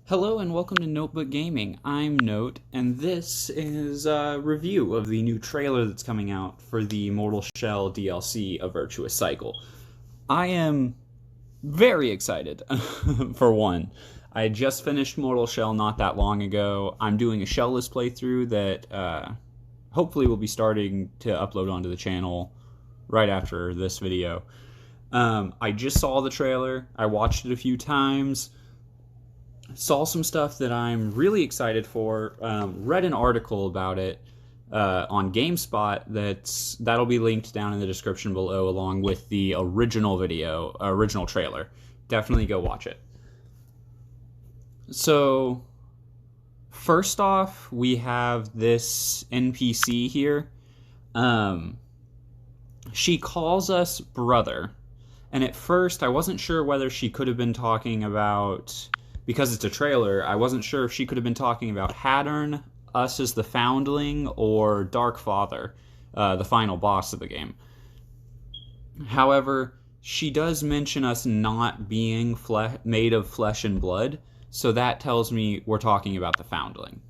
Hello and welcome to Notebook Gaming. I'm Note, and this is a review of the new trailer that's coming out for the Mortal Shell DLC of Virtuous Cycle. I am very excited, for one. I just finished Mortal Shell not that long ago. I'm doing a shellless playthrough that hopefully will be starting to upload onto the channel right after this video. I just saw the trailer. I watched it a few times. Saw some stuff that I'm really excited for. Read an article about it on GameSpot that'll be linked down in the description below, along with the original trailer. Definitely go watch it. So, first off, we have this NPC here. She calls us brother, and at first I wasn't sure whether she could have been talking about, because it's a trailer, I wasn't sure if she could have been talking about Hattern, us as the Foundling, or Dark Father, the final boss of the game. However, she does mention us not being made of flesh and blood, so that tells me we're talking about the Foundling.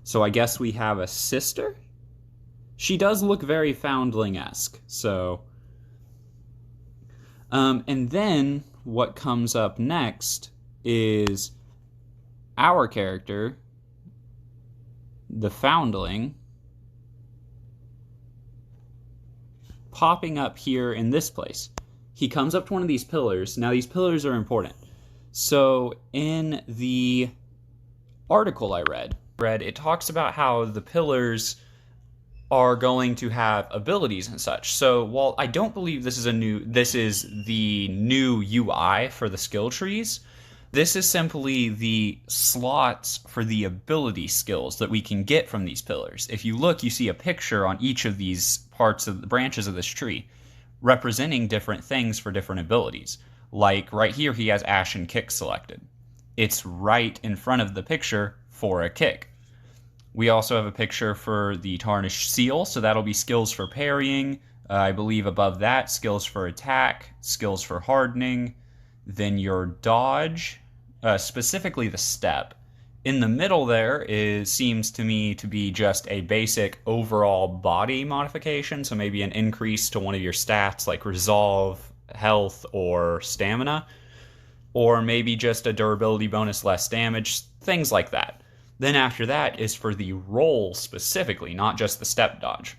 So I guess we have a sister? She does look very Foundling-esque, so... and then, what comes up next is our character, the Foundling, popping up here in this place. He comes up to one of these pillars. Now, these pillars are important. So, in the article I read, it talks about how the pillars are going to have abilities and such. So, while I don't believe this is the new UI for the skill trees, this is simply the slots for the ability skills that we can get from these pillars. If you look, you see a picture on each of these parts of the branches of this tree representing different things for different abilities. Like right here, he has Ashen Kick selected. It's right in front of the picture for a kick. We also have a picture for the Tarnished Seal, so that'll be skills for parrying. I believe above that, skills for attack, skills for hardening, then your dodge, specifically the step. In the middle there seems to me to be just a basic overall body modification, so maybe an increase to one of your stats like resolve, health, or stamina, or maybe just a durability bonus, less damage, things like that. Then after that is for the roll specifically, not just the step dodge.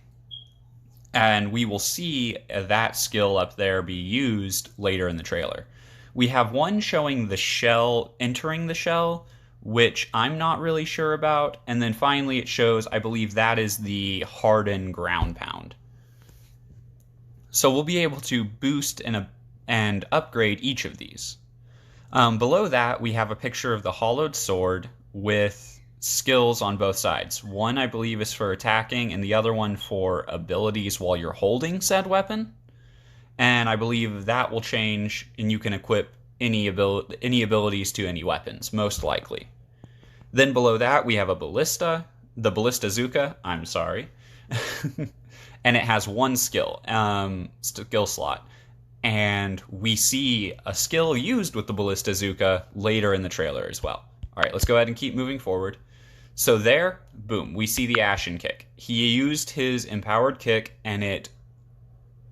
And we will see that skill up there be used later in the trailer. We have one showing the shell, entering the shell, which I'm not really sure about. And then finally it shows, I believe that is the harden ground pound. So we'll be able to boost and upgrade each of these. Below that, we have a picture of the hollowed sword with skills on both sides. One, I believe, is for attacking, and the other one for abilities while you're holding said weapon. And I believe that will change, and you can equip any abilities to any weapons, most likely. Then below that, we have a ballista, the Ballista Zuka, I'm sorry. And it has one skill slot. And we see a skill used with the Ballista Zuka later in the trailer as well. Alright, let's go ahead and keep moving forward. So there, boom, we see the Ashen Kick. He used his empowered kick, and it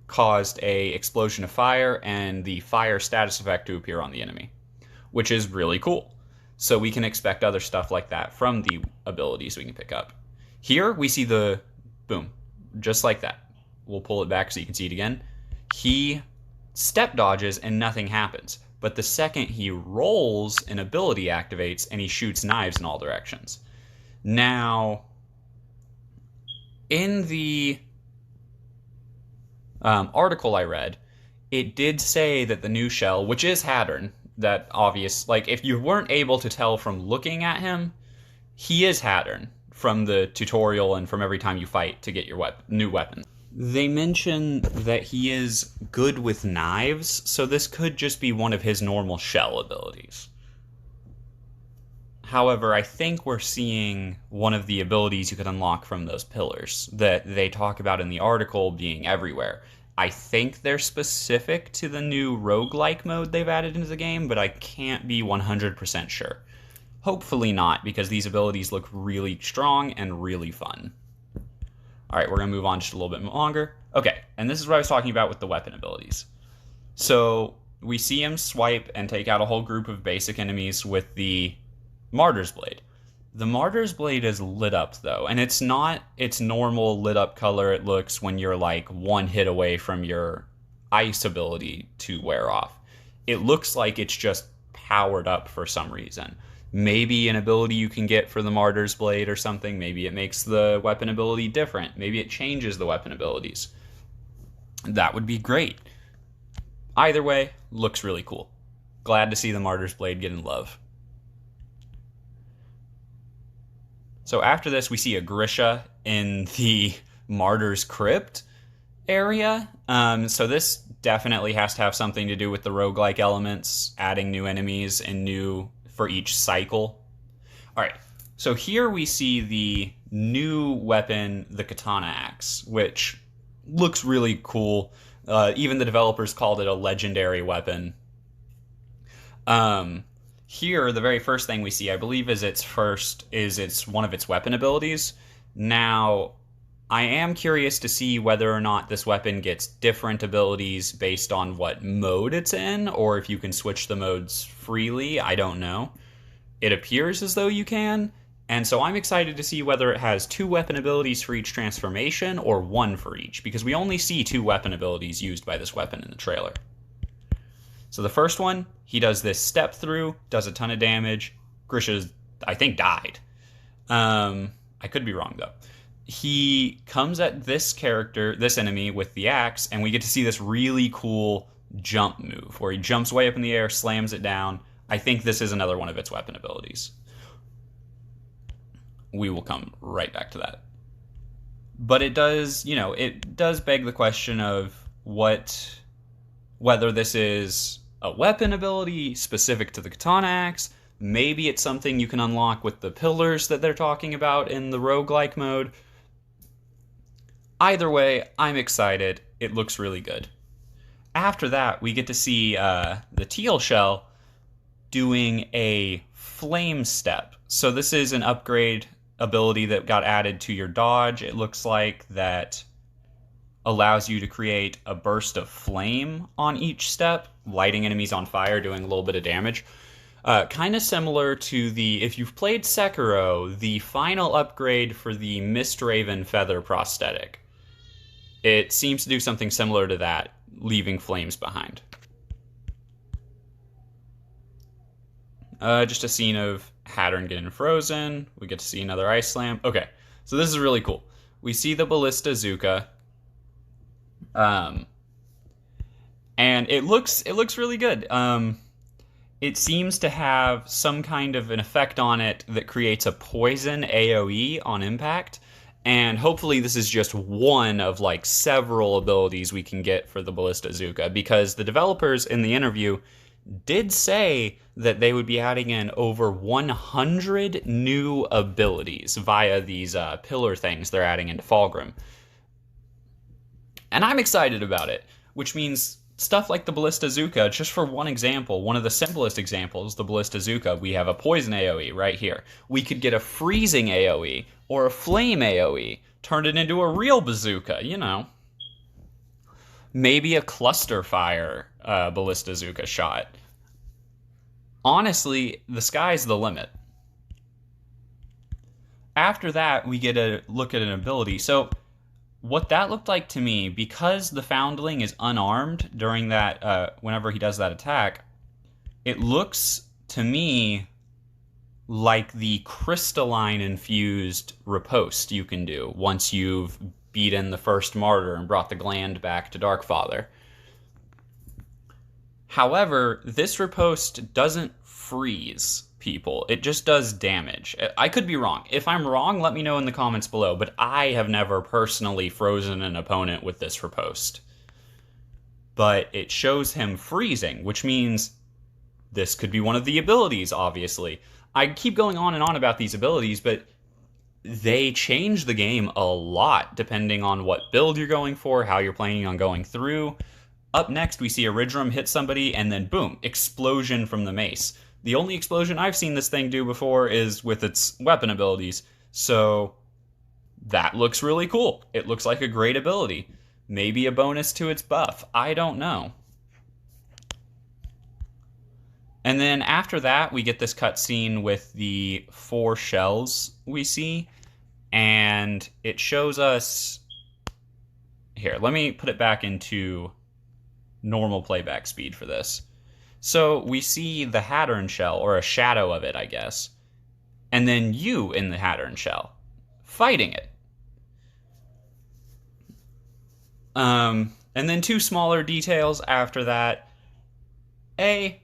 caused a explosion of fire and the fire status effect to appear on the enemy, which is really cool. So we can expect other stuff like that from the abilities we can pick up. Here we see the boom, just like that. We'll pull it back so you can see it again. He step dodges and nothing happens. But the second he rolls, an ability activates and he shoots knives in all directions. Now, in the article I read, it did say that the new shell, which is Hattern, that obvious, like if you weren't able to tell from looking at him, he is Hattern from the tutorial and from every time you fight to get your new weapon. They mention that he is good with knives, so this could just be one of his normal shell abilities. However, I think we're seeing one of the abilities you could unlock from those pillars that they talk about in the article being everywhere. I think they're specific to the new roguelike mode they've added into the game, but I can't be 100% sure. Hopefully not, because these abilities look really strong and really fun. All right, we're going to move on just a little bit longer. Okay, and this is what I was talking about with the weapon abilities. So we see him swipe and take out a whole group of basic enemies with the Martyr's Blade. The Martyr's Blade is lit up, though, and it's not its normal lit up color it looks when you're like one hit away from your ice ability to wear off. It looks like it's just powered up for some reason. Maybe an ability you can get for the Martyr's Blade or something. Maybe it makes the weapon ability different. Maybe it changes the weapon abilities. That would be great. Either way, looks really cool. Glad to see the Martyr's Blade getting love. So after this, we see a Grisha in the Martyr's Crypt area. So this definitely has to have something to do with the roguelike elements, adding new enemies and new for each cycle. All right, so here we see the new weapon, the Katana Axe, which looks really cool. Even the developers called it a legendary weapon. Here, the very first thing we see, I believe, is it's one of its weapon abilities. Now, I am curious to see whether or not this weapon gets different abilities based on what mode it's in, or if you can switch the modes freely. I don't know. It appears as though you can, and so I'm excited to see whether it has 2 weapon abilities for each transformation or 1 for each, because we only see 2 weapon abilities used by this weapon in the trailer. So the first one, he does this step through, does a ton of damage. Grisha's, I think, died. I could be wrong, though. He comes at this enemy, with the axe, and we get to see this really cool jump move, where he jumps way up in the air, slams it down. I think this is another one of its weapon abilities. We will come right back to that. But it does beg the question of whether this is a weapon ability specific to the Katana Axe. Maybe it's something you can unlock with the pillars that they're talking about in the roguelike mode. Either way, I'm excited. It looks really good. After that, we get to see the Teal Shell doing a flame step. So this is an upgrade ability that got added to your dodge. It looks like that allows you to create a burst of flame on each step, lighting enemies on fire, doing a little bit of damage. Kind of similar to if you've played Sekiro, the final upgrade for the Mistraven feather prosthetic. It seems to do something similar to that, leaving flames behind. Just a scene of Hattern getting frozen. We get to see another Ice Slam. Okay, so this is really cool. We see the Ballista Zuka. And it looks really good. It seems to have some kind of an effect on it that creates a poison AoE on impact. And hopefully this is just one of like several abilities we can get for the Ballista Zuka, because the developers in the interview did say that they would be adding in over 100 new abilities via these pillar things they're adding into Fulgrim. And I'm excited about it, which means stuff like the Ballista Zuka, just for one example, one of the simplest examples, the Ballista Zuka, we have a poison AoE right here. We could get a freezing AoE or a flame AoE, turn it into a real bazooka, Maybe a cluster fire Ballista Zuka shot. Honestly, the sky's the limit. After that, we get a look at an ability. So what that looked like to me, because the Foundling is unarmed during that, whenever he does that attack, it looks to me like the crystalline infused riposte you can do once you've beaten the first martyr and brought the gland back to Darkfather. However, this riposte doesn't freeze people. It just does damage. I could be wrong. If I'm wrong, let me know in the comments below, but I have never personally frozen an opponent with this riposte. But it shows him freezing, which means this could be one of the abilities, obviously. I keep going on and on about these abilities, but they change the game a lot depending on what build you're going for, how you're planning on going through. Up next, we see Eridrum hit somebody, and then boom, explosion from the mace. The only explosion I've seen this thing do before is with its weapon abilities. So that looks really cool. It looks like a great ability. Maybe a bonus to its buff. I don't know. And then after that, we get this cutscene with the 4 shells we see. And it shows us... Here, let me put it back into normal playback speed for this. So we see the Hattern shell, or a shadow of it, I guess. And then you in the Hattern shell, fighting it. And then 2 smaller details after that. A,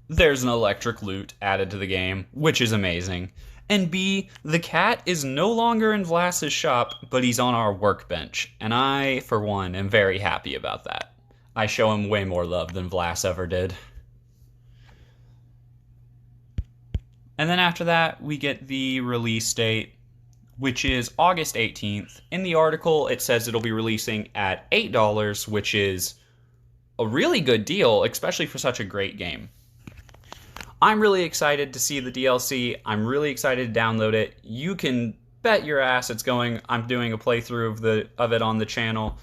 there's an electric lute added to the game, which is amazing. And B, the cat is no longer in Vlas's shop, but he's on our workbench. And I, for one, am very happy about that. I show him way more love than Vlas ever did. And then after that, we get the release date, which is August 18th. In the article, it says it'll be releasing at $8, which is a really good deal, especially for such a great game. I'm really excited to see the DLC. I'm really excited to download it. You can bet your ass it's going. I'm doing a playthrough of it on the channel.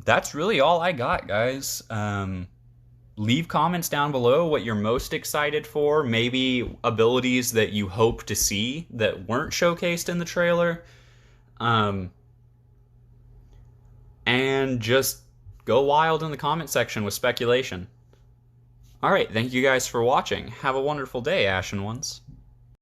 That's really all I got, guys. Leave comments down below what you're most excited for. Maybe abilities that you hope to see that weren't showcased in the trailer. And just go wild in the comment section with speculation. Alright, thank you guys for watching. Have a wonderful day, Ashen Ones.